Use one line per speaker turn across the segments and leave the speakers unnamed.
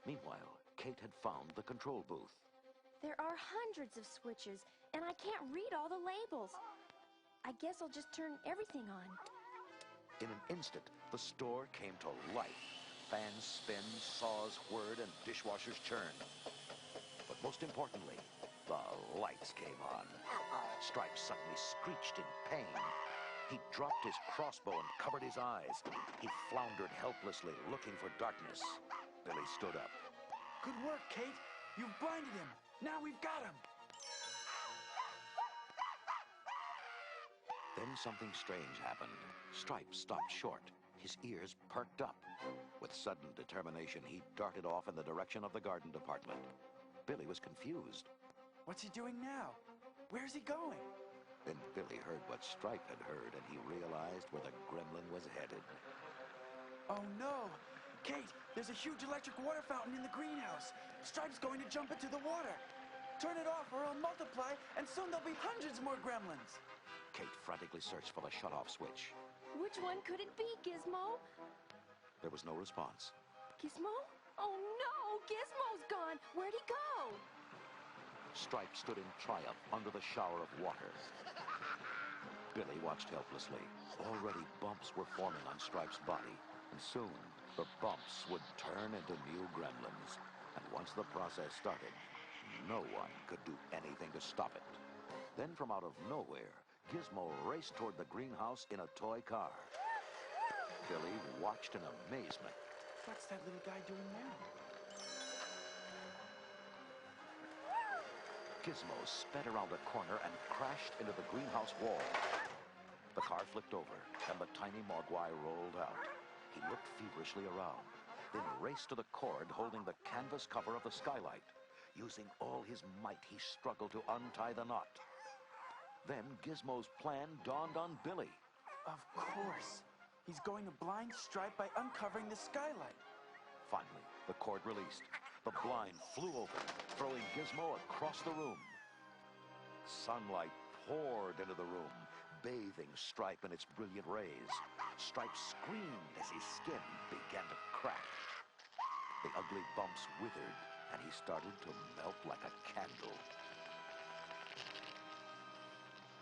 Meanwhile, Kate had found the control booth.
There are hundreds of switches, and I can't read all the labels. I guess I'll just turn everything on.
In an instant, the store came to life. Fans spin, saws whirred, and dishwashers churn. But most importantly, the lights came on. Stripes suddenly screeched in pain. He dropped his crossbow and covered his eyes. He floundered helplessly, looking for darkness. Billy stood up.
Good work, Kate. You've blinded him. Now we've got him.
Then something strange happened. Stripes stopped short. His ears perked up. With sudden determination, he darted off in the direction of the garden department. Billy was confused.
What's he doing now? Where's he going?
Then Billy heard what Stripe had heard, and he realized where the gremlin was headed.
Oh no! Kate, there's a huge electric water fountain in the greenhouse. Stripe's going to jump into the water. Turn it off or it'll multiply, and soon there'll be hundreds more gremlins.
Kate frantically searched for the shut-off switch.
Which one could it be, Gizmo?
There was no response.
Gizmo? Oh no! Gizmo's gone! Where'd he go?
Stripe stood in triumph under the shower of water. Billy watched helplessly. Already bumps were forming on Stripe's body, and soon the bumps would turn into new gremlins. And once the process started, no one could do anything to stop it. Then from out of nowhere, Gizmo raced toward the greenhouse in a toy car. Billy watched in amazement.
What's that little guy doing now?
Gizmo sped around a corner and crashed into the greenhouse wall. The car flipped over, and the tiny Mogwai rolled out. He looked feverishly around, then raced to the cord holding the canvas cover of the skylight. Using all his might, he struggled to untie the knot. Then Gizmo's plan dawned on Billy.
Of course. He's going to blind Stripe by uncovering the skylight.
Finally, the cord released. The blind flew open, throwing Gizmo across the room. Sunlight poured into the room, bathing Stripe in its brilliant rays. Stripe screamed as his skin began to crack. The ugly bumps withered, and he started to melt like a candle.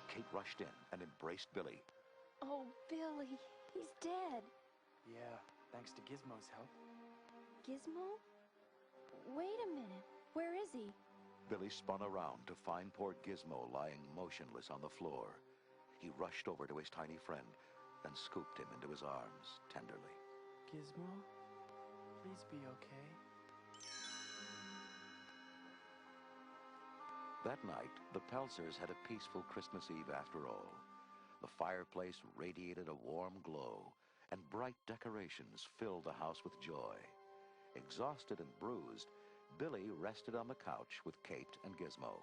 Kate rushed in and embraced Billy.
Oh, Billy, he's dead.
Yeah, thanks to Gizmo's help.
Gizmo? Wait a minute. Where is he?
Billy spun around to find poor Gizmo lying motionless on the floor. He rushed over to his tiny friend and scooped him into his arms tenderly.
Gizmo, please be okay.
That night, the Pelzers had a peaceful Christmas Eve after all. The fireplace radiated a warm glow, and bright decorations filled the house with joy. Exhausted and bruised, Billy rested on the couch with Kate and Gizmo.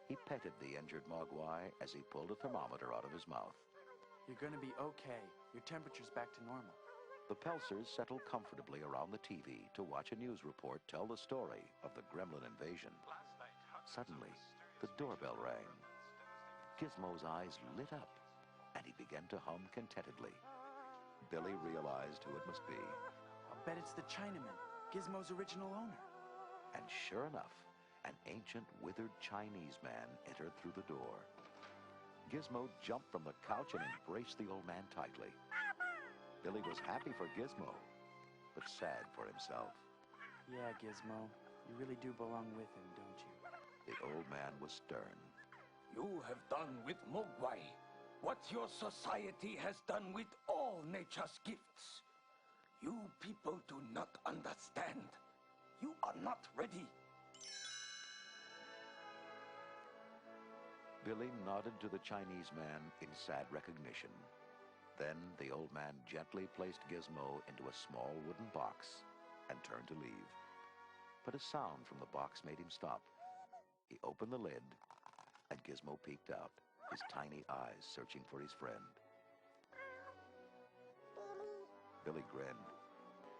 He petted the injured Mogwai as he pulled a thermometer out of his mouth.
You're gonna be okay. Your temperature's back to normal.
The Pelzers settled comfortably around the TV to watch a news report tell the story of the gremlin invasion. Suddenly, the doorbell rang. Gizmo's eyes lit up, and he began to hum contentedly. Billy realized who it must be.
I'll bet it's the Chinaman, Gizmo's original owner.
And sure enough, an ancient, withered Chinese man entered through the door. Gizmo jumped from the couch and embraced the old man tightly. Billy was happy for Gizmo, but sad for himself.
Yeah, Gizmo, you really do belong with him, don't you?
The old man was stern.
You have done with Mogwai what your society has done with all nature's gifts. You people do not understand. You are not ready.
Billy nodded to the Chinese man in sad recognition. Then the old man gently placed Gizmo into a small wooden box and turned to leave. But a sound from the box made him stop. He opened the lid, and Gizmo peeked out, his tiny eyes searching for his friend. Billy grinned.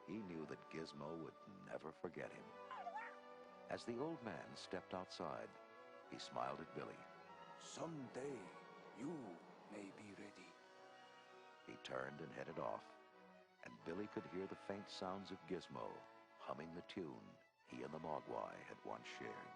He knew that Gizmo would never forget him. As the old man stepped outside, he smiled at Billy.
Someday, you may be ready.
He turned and headed off, and Billy could hear the faint sounds of Gizmo humming the tune he and the Mogwai had once shared.